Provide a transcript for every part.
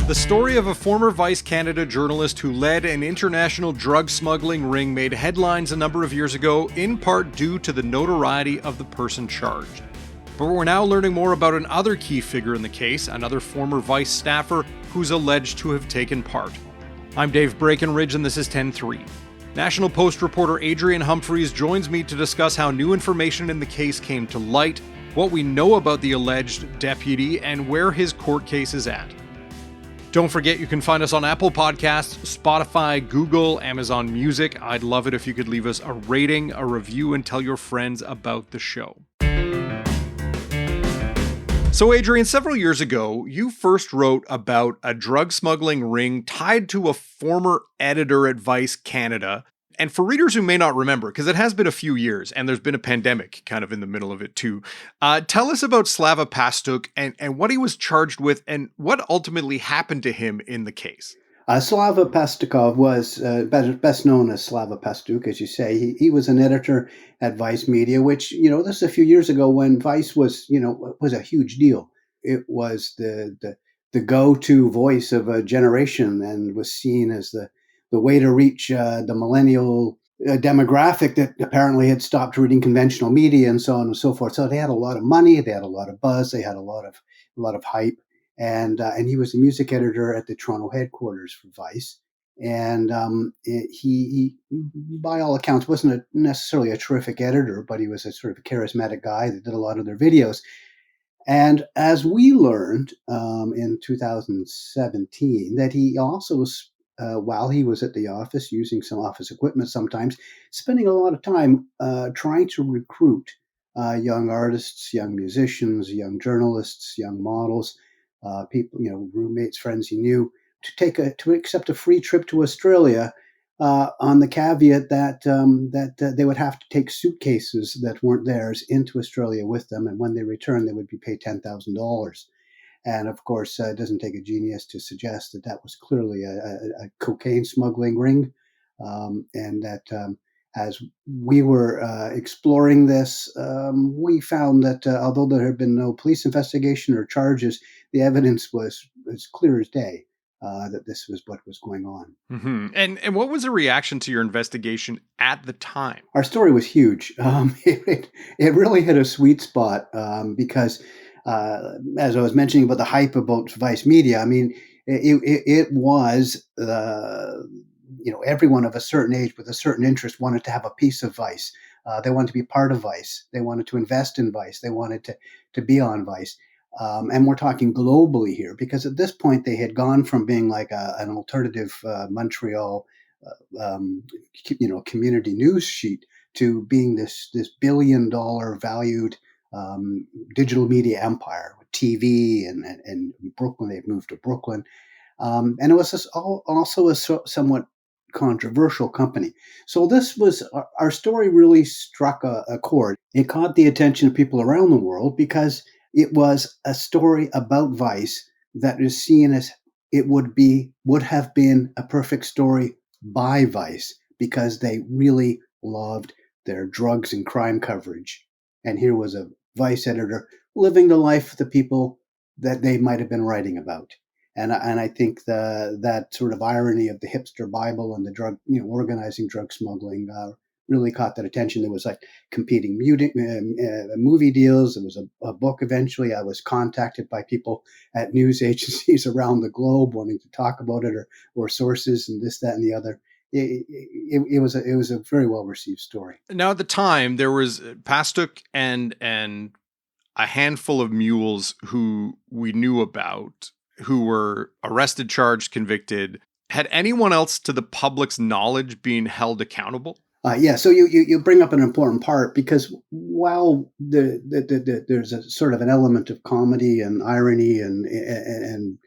The story of a former Vice Canada journalist who led an international drug smuggling ring made headlines a number of years ago, in part due to the notoriety of the person charged. But we're now learning more about another key figure in the case, another former Vice staffer who's alleged to have taken part. I'm Dave Breakenridge, and this is 10-3. National Post reporter Adrian Humphreys joins me to discuss how new information in the case came to light, what we know about the alleged deputy, and where his court case is at. Don't forget you can find us on Apple Podcasts, Spotify, Google, Amazon Music. I'd love it if you could leave us a rating, a review, and tell your friends about the show. So Adrian, several years ago, you first wrote about a drug smuggling ring tied to a former editor at Vice Canada. And for readers who may not remember, because it has been a few years and there's been a pandemic kind of in the middle of it too, tell us about Slava Pastuk and what he was charged with and what ultimately happened to him in the case. Slava Pastukov was best known as Slava Pastuk, as you say. He was an editor at Vice Media, which, this is a few years ago when Vice was a huge deal. It was the go-to voice of a generation and was seen as the way to reach the millennial demographic that apparently had stopped reading conventional media and so on and so forth. So they had a lot of money, they had a lot of buzz, they had a lot of hype. And he was the music editor at the Toronto headquarters for Vice. And he, by all accounts, wasn't necessarily a terrific editor, but he was a sort of a charismatic guy that did a lot of their videos. And as we learned in 2017, that he also was, while he was at the office, using some office equipment sometimes, spending a lot of time trying to recruit young artists, young musicians, young journalists, young models, people, roommates, friends he knew, to accept a free trip to Australia, on the caveat that they would have to take suitcases that weren't theirs into Australia with them, and when they returned, they would be paid $10,000. And of course, it doesn't take a genius to suggest that was clearly a cocaine smuggling ring, and that. As we were exploring this, we found that although there had been no police investigation or charges, the evidence was as clear as day that this was what was going on. Mm-hmm. And what was the reaction to your investigation at the time? Our story was huge. It really hit a sweet spot because, as I was mentioning about the hype about Vice Media, I mean, it was everyone of a certain age with a certain interest wanted to have a piece of Vice. They wanted to be part of Vice. They wanted to invest in Vice. They wanted to be on Vice. And we're talking globally here, because at this point they had gone from being like an alternative Montreal, community news sheet to being this $1 billion valued digital media empire with TV and Brooklyn. They've moved to Brooklyn, and it was also a somewhat controversial company. So this was our story really struck a chord. It caught the attention of people around the world because it was a story about Vice that is seen as it would have been a perfect story by Vice, because they really loved their drugs and crime coverage. And here was a Vice editor living the life of the people that they might have been writing about. And I think that sort of irony of the hipster Bible and the drug, organizing drug smuggling really caught that attention. There was like competing movie deals. There was a book eventually. I was contacted by people at news agencies around the globe wanting to talk about it, or sources and this, that, and the other. It was a very well received story. Now, at the time, there was Pastuk and a handful of mules who we knew about, who were arrested, charged, convicted. Had anyone else, to the public's knowledge, been held accountable? Yeah, so you bring up an important part, because while there's a sort of an element of comedy and irony and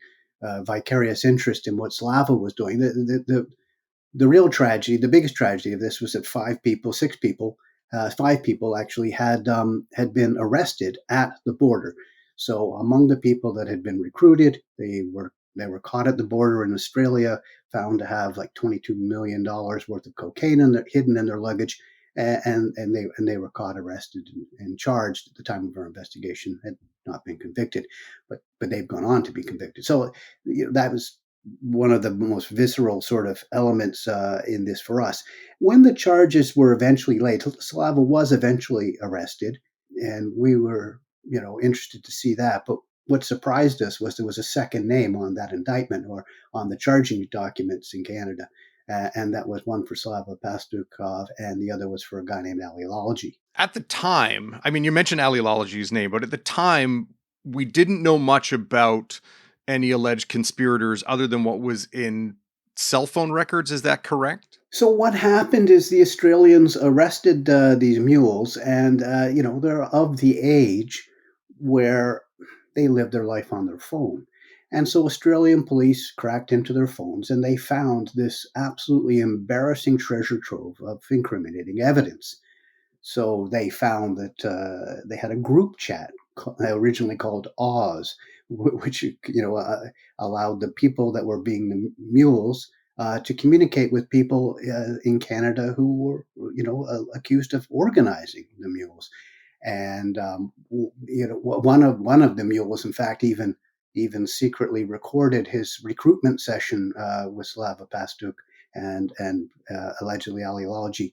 vicarious interest in what Slava was doing, the real tragedy, the biggest tragedy of this, was that five people actually had been arrested at the border. So among the people that had been recruited, they were caught at the border in Australia, found to have like $22 million worth of cocaine hidden in their luggage, and they were caught, arrested, and charged at the time of our investigation. not been convicted, but they've gone on to be convicted. So that was one of the most visceral sort of elements in this for us. When the charges were eventually laid, Slava was eventually arrested, and we were, interested to see that. But what surprised us was there was a second name on that indictment or on the charging documents in Canada. And that was one for Slava Pastukov, and the other was for a guy named Ali Lalji. At the time, I mean, you mentioned Ali Lalji's name, but at the time, we didn't know much about any alleged conspirators other than what was in cell phone records. Is that correct? So what happened is the Australians arrested these mules, and they're of the age where they live their life on their phone. And so Australian police cracked into their phones, and they found this absolutely embarrassing treasure trove of incriminating evidence. So they found that they had a group chat originally called Oz, which allowed the people that were being the mules to communicate with people in Canada who were accused of organizing the mules. And one of the mules, in fact, even secretly recorded his recruitment session with Slava Pastuk and allegedly Ali Lalji,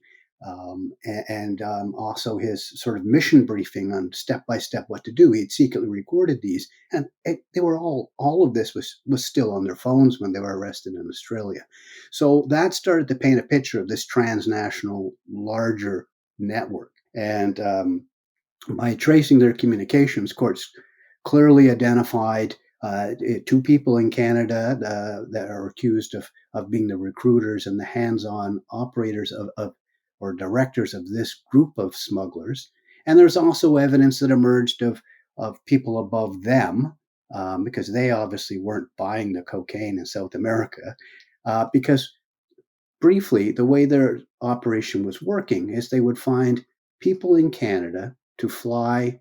and also his sort of mission briefing on step by step what to do. He had secretly recorded these, and they were all of this was still on their phones when they were arrested in Australia. So that started to paint a picture of this transnational, larger network. And by tracing their communications, courts clearly identified two people in Canada that are accused of being the recruiters and the hands-on operators of or directors of this group of smugglers. And there's also evidence that emerged of people above them, because they obviously weren't buying the cocaine in South America. Because briefly, the way their operation was working is they would find people in Canada to fly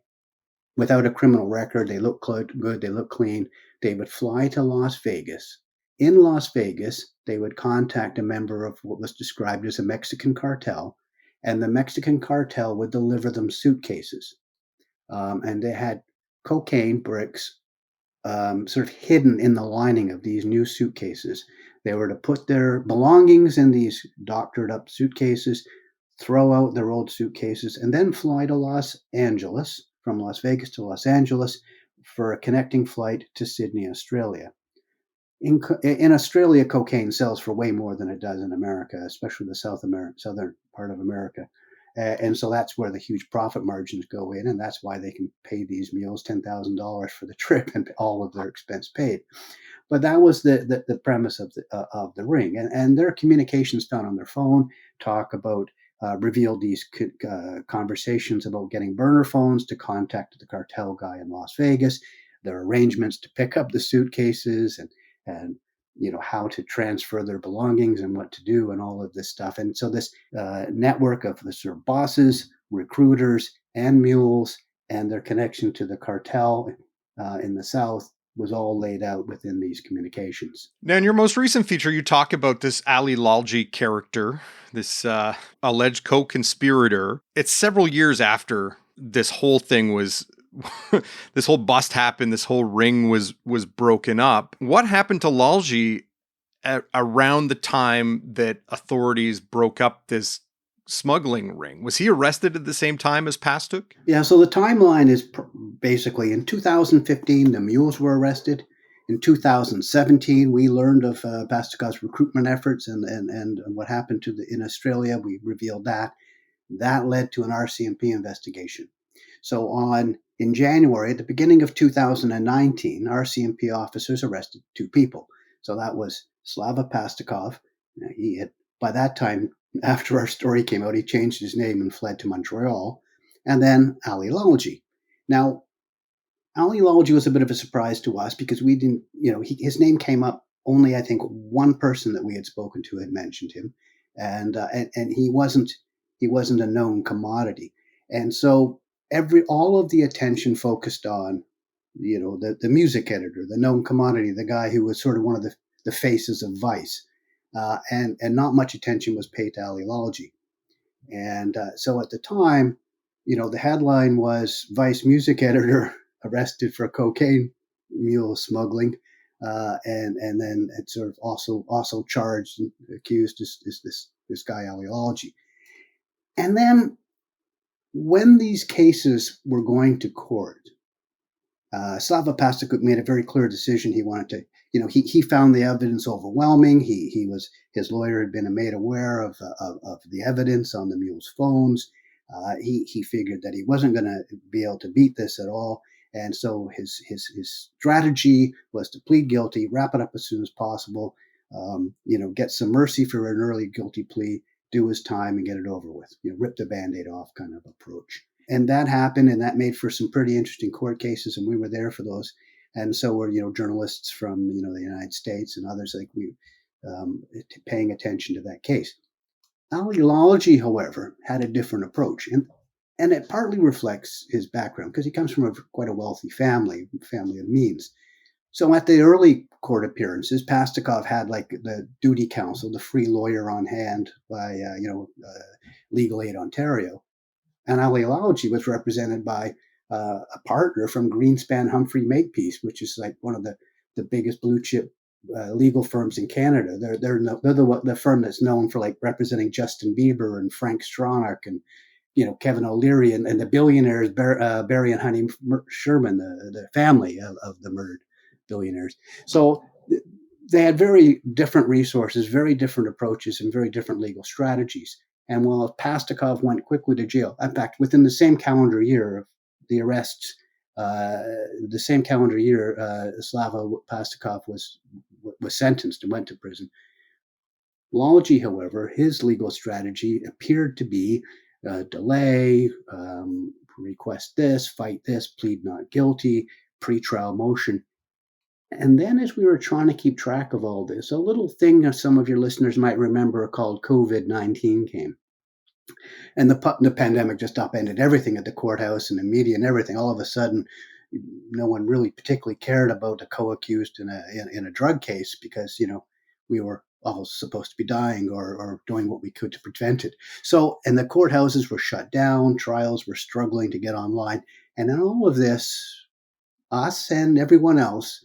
without a criminal record. They look good, they look clean. They would fly to Las Vegas. In Las Vegas, they would contact a member of what was described as a Mexican cartel, and the Mexican cartel would deliver them suitcases. And they had cocaine bricks sort of hidden in the lining of these new suitcases. They were to put their belongings in these doctored up suitcases, throw out their old suitcases, and then fly to Los Angeles, from Las Vegas to Los Angeles, for a connecting flight to Sydney, Australia. In Australia, cocaine sells for way more than it does in America, especially the southern part of America. And so that's where the huge profit margins go in, and that's why they can pay these mules $10,000 for the trip and all of their expense paid. But that was the premise of the ring, and their communications found on their phone talk about revealed these conversations about getting burner phones to contact the cartel guy in Las Vegas, their arrangements to pick up the suitcases, and how to transfer their belongings and what to do and all of this stuff. And so this network of the sort of bosses, recruiters, and mules, and their connection to the cartel in the South was all laid out within these communications. Now, in your most recent feature, you talk about this Ali Lalji character, this alleged co-conspirator. It's several years after this whole thing was, this whole bust happened, this whole ring was broken up. What happened to Lalji around the time that authorities broke up this smuggling ring? Was he arrested at the same time as Pastuk? Yeah, so the timeline is basically in 2015, the mules were arrested. In 2017, we learned of Pastukov's recruitment efforts and what happened in Australia. We revealed that. That led to an RCMP investigation. So in January, at the beginning of 2019, RCMP officers arrested two people. So that was Slava Pastukov. He had, by that time, after our story came out, he changed his name and fled to Montreal. And then Ali Lalji. Now, Ali Lalji was a bit of a surprise to us because we didn't, his name came up only, I think, one person that we had spoken to had mentioned him, and he wasn't a known commodity, and so all of the attention focused on, the music editor, the known commodity, the guy who was sort of one of the faces of Vice, and not much attention was paid to Ali Lalji. And so at the time, the headline was Vice music editor arrested for cocaine mule smuggling, and then it's sort of also charged and accused this guy Aliology. And then when these cases were going to court, Slava Pastakuk made a very clear decision. He wanted to, he found the evidence overwhelming. His lawyer had been made aware of the evidence on the mule's phones. He figured that he wasn't going to be able to beat this at all, and so his strategy was to plead guilty, wrap it up as soon as possible, get some mercy for an early guilty plea, do his time, and get it over with. Rip the Band-Aid off kind of approach. And that happened, and that made for some pretty interesting court cases, and we were there for those. And so were journalists from the United States and others paying attention to that case. Aliology, however, had a different approach, and it partly reflects his background because he comes from quite a wealthy family of means. So at the early court appearances, Pastakov had like the duty counsel, the free lawyer on hand by Legal Aid Ontario. And Aliology was represented by a partner from Greenspan Humphrey Makepeace, which is like one of the biggest blue chip legal firms in Canada. They're the firm that's known for like representing Justin Bieber and Frank Stronach and Kevin O'Leary and the billionaires Barry and Honey Sherman, the family of the murdered billionaires. So they had very different resources, very different approaches, and very different legal strategies. And while Pastakov went quickly to jail, in fact, within the same calendar year of the arrests, Slava Pastakov was sentenced and went to prison. Aliology, however, his legal strategy appeared to be delay, request this, fight this, plead not guilty, pretrial motion. And then as we were trying to keep track of all this, a little thing that some of your listeners might remember called COVID-19 came. And the pandemic just upended everything at the courthouse and the media and everything. All of a sudden, no one really particularly cared about a co-accused in a drug case because, we were all supposed to be dying or doing what we could to prevent it. So, and the courthouses were shut down, trials were struggling to get online. And in all of this, us and everyone else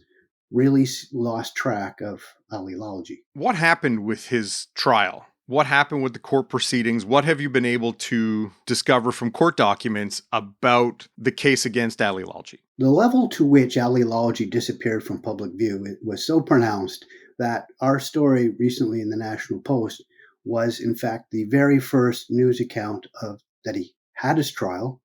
really lost track of Aliology. What happened with his trial? What happened with the court proceedings? What have you been able to discover from court documents about the case against Aliology? The level to which Aliology disappeared from public view was so pronounced that our story recently in the National Post was, in fact, the very first news account of that he had his trial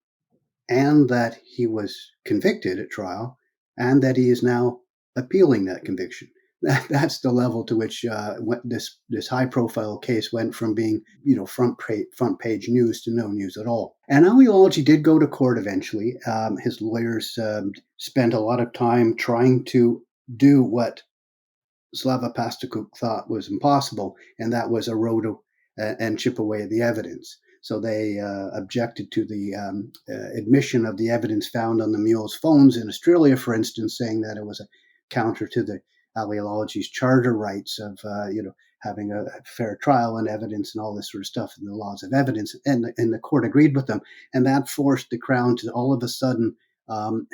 and that he was convicted at trial and that he is now appealing that conviction. That's the level to which this high-profile case went from being, front page news to no news at all. And Aliology did go to court eventually. His lawyers spent a lot of time trying to do what Slava Pastakuk thought was impossible, and that was erode and chip away at the evidence. So they objected to the admission of the evidence found on the mule's phones in Australia, for instance, saying that it was a counter to the Aliology's charter rights of, having a fair trial and evidence and all this sort of stuff and the laws of evidence. And the court agreed with them. And that forced the Crown to all of a sudden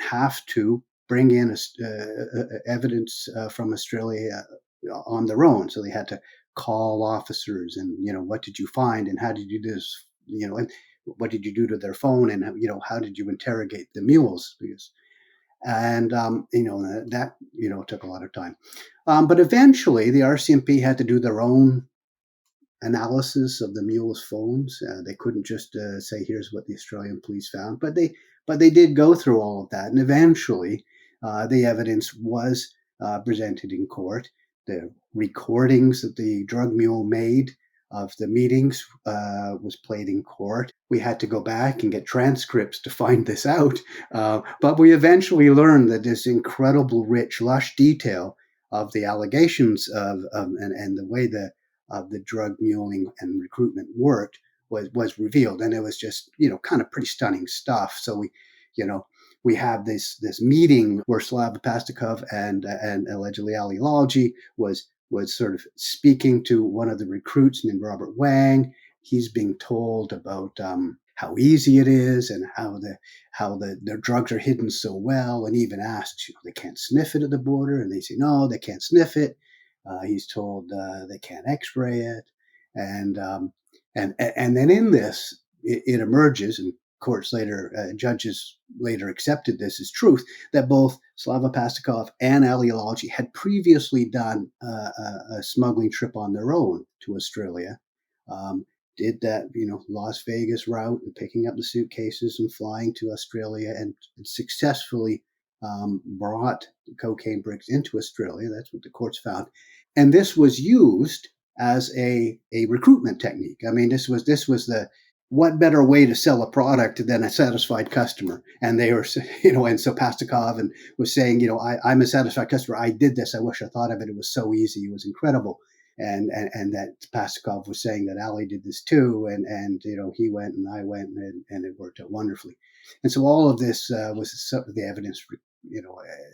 have to bring in evidence from Australia on their own. So they had to call officers and, what did you find and how did you do this? And what did you do to their phone and, how did you interrogate the mules? And, that, took a lot of time. But eventually the RCMP had to do their own analysis of the mules' phones. They couldn't just say, here's what the Australian police found, but they did go through all of that. And eventually the evidence was presented in court. The recordings that the drug mule made of the meetings was played in court. We had to go back and get transcripts to find this out. But we eventually learned that this incredible, rich, lush detail of the allegations and the way the drug muling and recruitment worked was revealed. And it was just, kind of pretty stunning stuff. So we have this meeting where Slava Pastakov and allegedly Aliology was sort of speaking to one of the recruits named Robert Wang. He's being told about how easy it is and how the drugs are hidden so well, and even asked, they can't sniff it at the border, and they say no, they can't sniff it. He's told they can't X-ray it, and and then in this it emerges, and courts later, judges later accepted this as truth, that both Slava Pastikov and Ali Lalji had previously done a smuggling trip on their own to Australia. Um, did that, Las Vegas route and picking up the suitcases and flying to Australia, and successfully brought cocaine bricks into Australia. That's what the courts found. And this was used as a recruitment technique. I mean, this was the what better way to sell a product than a satisfied customer? And they were, and so Pastikov and was saying, I'm a satisfied customer. I did this. I wish I thought of it. It was so easy. It was incredible. And that Pastikov was saying that Ali did this too, and he went and I went, and it worked out wonderfully. And so all of this was the evidence,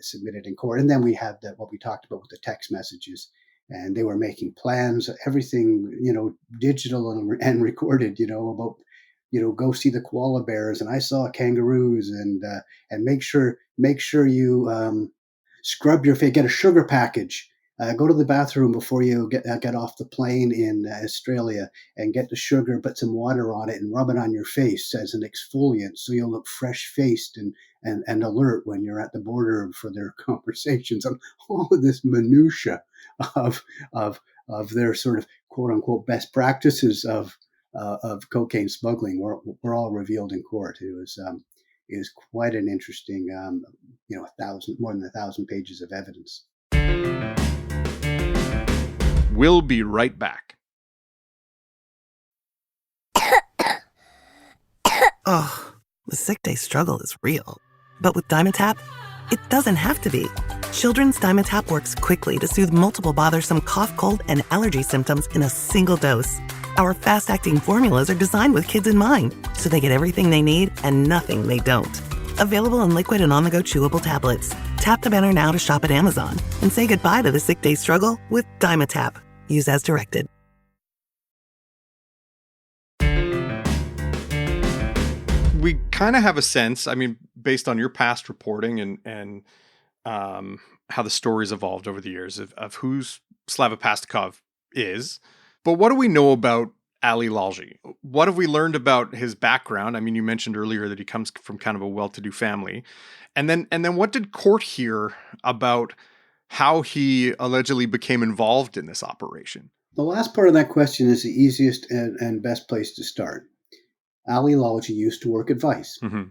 submitted in court. And then we had what we talked about with the text messages, and they were making plans, everything, digital and recorded, about, go see the koala bears, and I saw kangaroos, and make sure you scrub your face, get a sugar package. Go to the bathroom before you get off the plane in Australia, and get the sugar, put some water on it, and rub it on your face as an exfoliant, so you'll look fresh-faced and alert when you're at the border for their conversations. And all of this minutia of of their sort of quote unquote best practices of cocaine smuggling were all revealed in court. It was quite an interesting, more than 1,000 pages of evidence. We'll be right back. Oh, the sick day struggle is real. But with Dimetapp, it doesn't have to be. Children's Dimetapp works quickly to soothe multiple bothersome cough, cold, and allergy symptoms in a single dose. Our fast-acting formulas are designed with kids in mind, so they get everything they need and nothing they don't. Available in liquid and on-the-go chewable tablets. Tap the banner now to shop at Amazon and say goodbye to the sick day struggle with Dimetapp. Use as directed. We kind of have a sense, I mean, based on your past reporting and how the story's evolved over the years of who Slava Pastikov is. But what do we know about Ali Lalji? What have we learned about his background? I mean, you mentioned earlier that he comes from kind of a well-to-do family. And then what did court hear about how he allegedly became involved in this operation? The last part of that question is the easiest and best place to start. Ali Lalji used to work at Vice. Mm-hmm.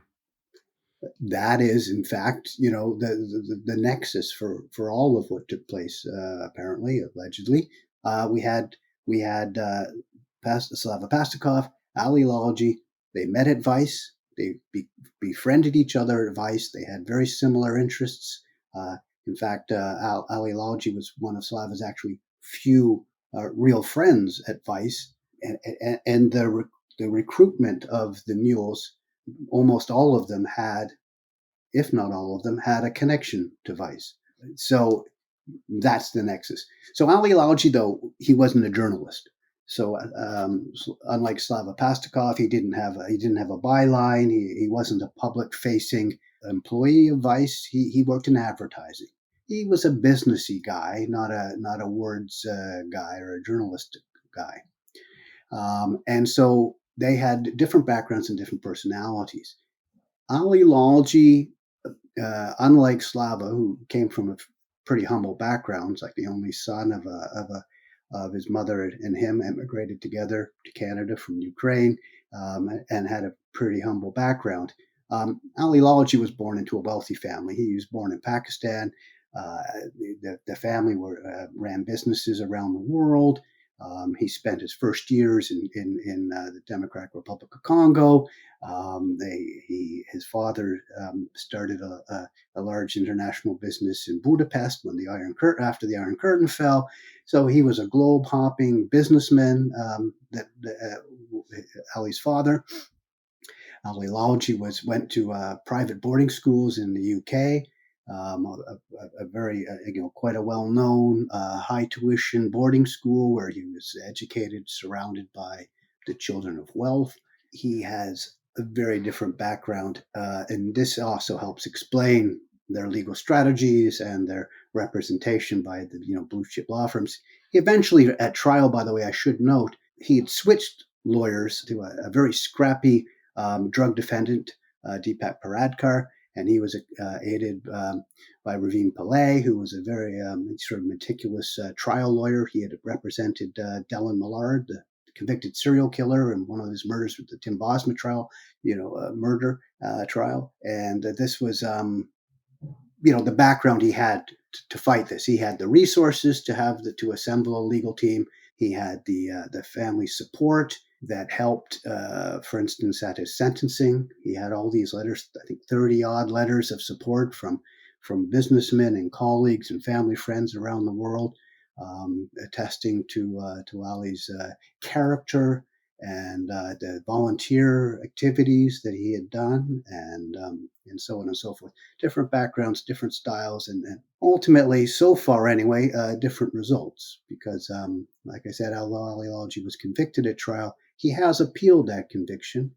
That is, in fact, the nexus for all of what took place. Apparently, allegedly, we had Slava Pastikov, Ali Lalji. They met at Vice. They befriended each other at Vice. They had very similar interests. In fact, Ali Lalji was one of Slava's actually few real friends at Vice, and the recruitment of the mules, almost all of them had, if not all of them, had a connection to Vice. So that's the nexus. So Ali Lalji, though, he wasn't a journalist. So unlike Slava Pastikov, he didn't have a byline. He wasn't a public-facing employee of Vice. He worked in advertising. He was a businessy guy, not a words guy or a journalist guy. And so they had different backgrounds and different personalities. Ali Lalji, unlike Slava, who came from a pretty humble background, like the only son of his mother and him, emigrated together to Canada from Ukraine, and had a pretty humble background. Ali Lalji was born into a wealthy family. He was born in Pakistan. The family ran businesses around the world. He spent his first years in the Democratic Republic of Congo. His father started a large international business in Budapest after the Iron Curtain fell. So he was a globe-hopping businessman. Ali's father, Ali Lalji, went to private boarding schools in the UK. A very, quite a well-known, high tuition boarding school where he was educated, surrounded by the children of wealth. He has a very different background. And this also helps explain their legal strategies and their representation by the blue chip law firms. He eventually, at trial, by the way, I should note, he had switched lawyers to a very scrappy drug defendant, Deepak Paradkar, and he was aided by Raveen Pillay, who was a very sort of meticulous trial lawyer. He had represented Dylan Millard, the convicted serial killer, in one of his murders with the Tim Bosma trial, murder trial. And this was, the background he had to fight this. He had the resources to assemble a legal team. He had the family support that helped, for instance, at his sentencing. He had all these letters, I think 30 odd letters of support from businessmen and colleagues and family friends around the world, attesting to Ali's character and the volunteer activities that he had done, and so on and so forth. Different backgrounds, different styles, and ultimately, so far anyway, different results. Because, like I said, Ali Lalji was convicted at trial. He has appealed that conviction.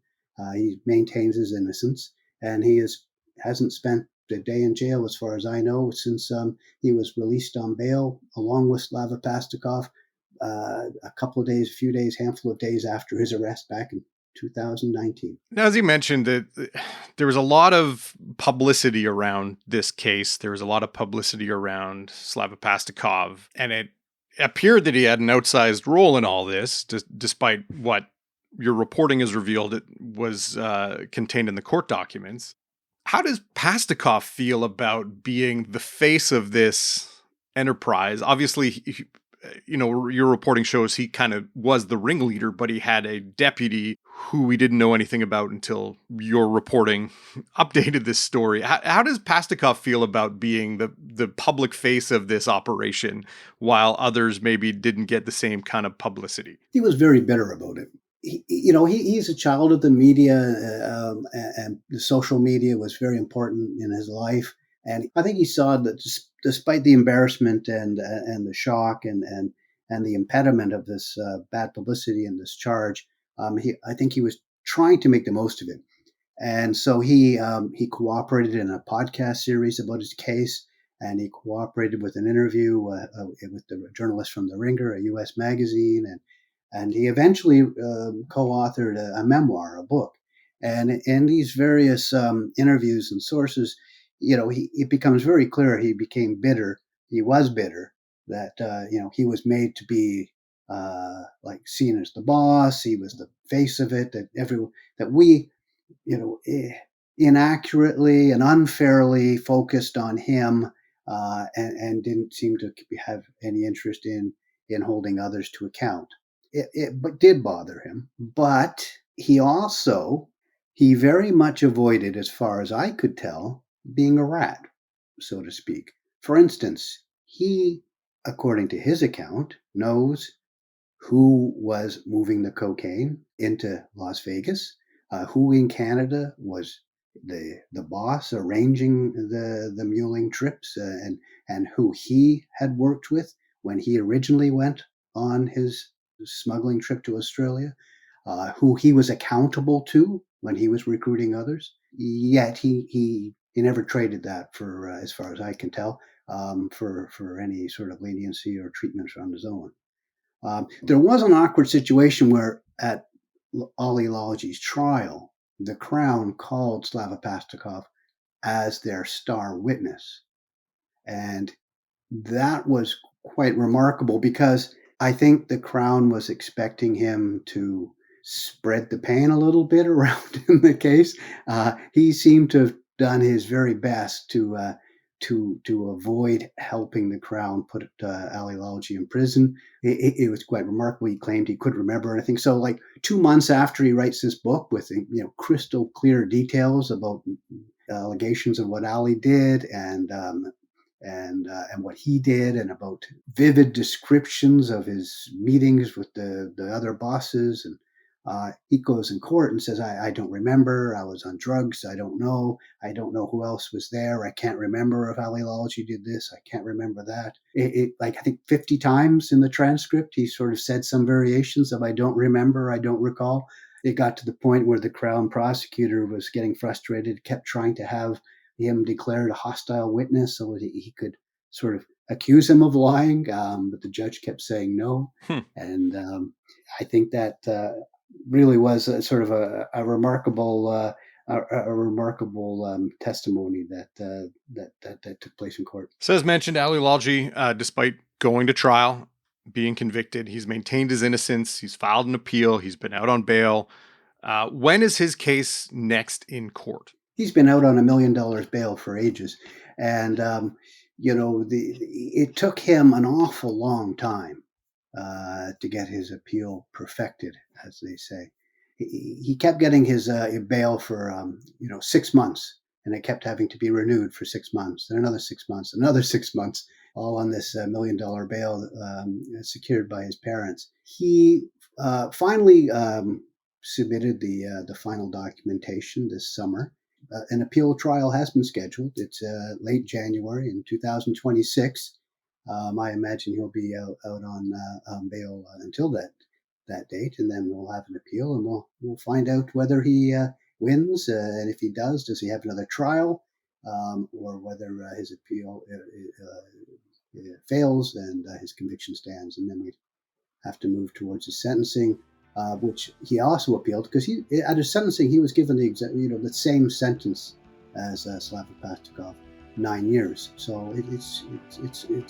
He maintains his innocence, and he hasn't spent a day in jail, as far as I know, since he was released on bail, along with Slava Pastikov, a few days, handful of days after his arrest back in 2019. Now, as you mentioned, that there was a lot of publicity around this case. There was a lot of publicity around Slava Pastikov, and it appeared that he had an outsized role in all this, despite what your reporting has revealed it was contained in the court documents. How does Pastikov feel about being the face of this enterprise? Obviously, your reporting shows he kind of was the ringleader, but he had a deputy who we didn't know anything about until your reporting updated this story. How does Pastikov feel about being the public face of this operation, while others maybe didn't get the same kind of publicity? He was very bitter about it. He's a child of the media, and the social media was very important in his life. And I think he saw that despite the embarrassment and the shock and the impediment of this bad publicity and this charge, I think he was trying to make the most of it. And so he cooperated in a podcast series about his case, and he cooperated with an interview with the journalist from The Ringer, a U.S. magazine, and he eventually co-authored a memoir, a book. And in these various interviews and sources, it becomes very clear he became bitter. He was bitter that he was made to be seen as the boss. He was the face of it. That we inaccurately and unfairly focused on him, and didn't seem to have any interest in holding others to account. It did bother him, but he very much avoided, as far as I could tell, being a rat, so to speak. For instance, he, according to his account, knows who was moving the cocaine into Las Vegas, who in Canada was the boss arranging the muling trips, and who he had worked with when he originally went on his smuggling trip to Australia, who he was accountable to when he was recruiting others. Yet he never traded that for, as far as I can tell, for any sort of leniency or treatment on his own. There was an awkward situation where at Ali Lalji's trial, the Crown called Slava Pastikov as their star witness. And that was quite remarkable, because I think the Crown was expecting him to spread the pain a little bit around in the case. He seemed to have done his very best to avoid helping the Crown put Ali Lalji in prison. It was quite remarkable. He claimed he couldn't remember anything. So, 2 months after he writes this book with crystal clear details about allegations of what Ali did and what he did, and about vivid descriptions of his meetings with the other bosses, and he goes in court and says, I don't remember. I was on drugs. I don't know who else was there. I can't remember if Ali Lalji did this. I can't remember that. I think 50 times in the transcript, he sort of said some variations of I don't remember, I don't recall. it got to the point where the Crown prosecutor was getting frustrated, kept trying to have him declared a hostile witness so that he could sort of accuse him of lying, but the judge kept saying no. And I think that really was sort of a remarkable testimony that took place in court. So as mentioned, Ali Lalji, despite going to trial, being convicted, he's maintained his innocence. He's filed an appeal. He's been out on bail. When is his case next in court? He's been out on $1 million bail for ages. And, it took him an awful long time to get his appeal perfected, as they say. He kept getting his bail for 6 months, and it kept having to be renewed for 6 months, then another 6 months, another 6 months, all on this $1 million bail secured by his parents. He finally submitted the final documentation this summer. An appeal trial has been scheduled. It's late January in 2026. I imagine he'll be out on bail until that date, and then we'll have an appeal, and we'll find out whether he wins, and if he does he have another trial, or whether his appeal fails and his conviction stands, and then we'd have to move towards his sentencing, which he also appealed, because at his sentencing he was given the same sentence as Slava Pastukov, 9 years. So it's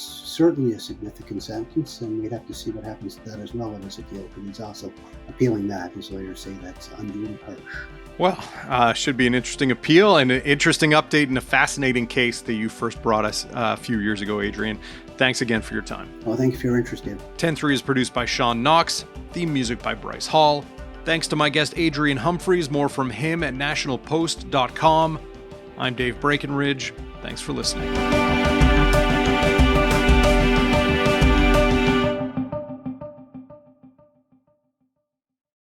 certainly a significant sentence, and we'd have to see what happens to that as well in his appeal, because he's also appealing that. His lawyers say that's unduly harsh. Well, should be an interesting appeal and an interesting update and a fascinating case that you first brought us a few years ago, Adrian. Thanks again for your time. Well, thank you for your interest, Dave. 10-3 is produced by Sean Knox. Theme music by Bryce Hall. Thanks to my guest, Adrian Humphreys. More from him at nationalpost.com. I'm Dave Breakenridge. Thanks for listening.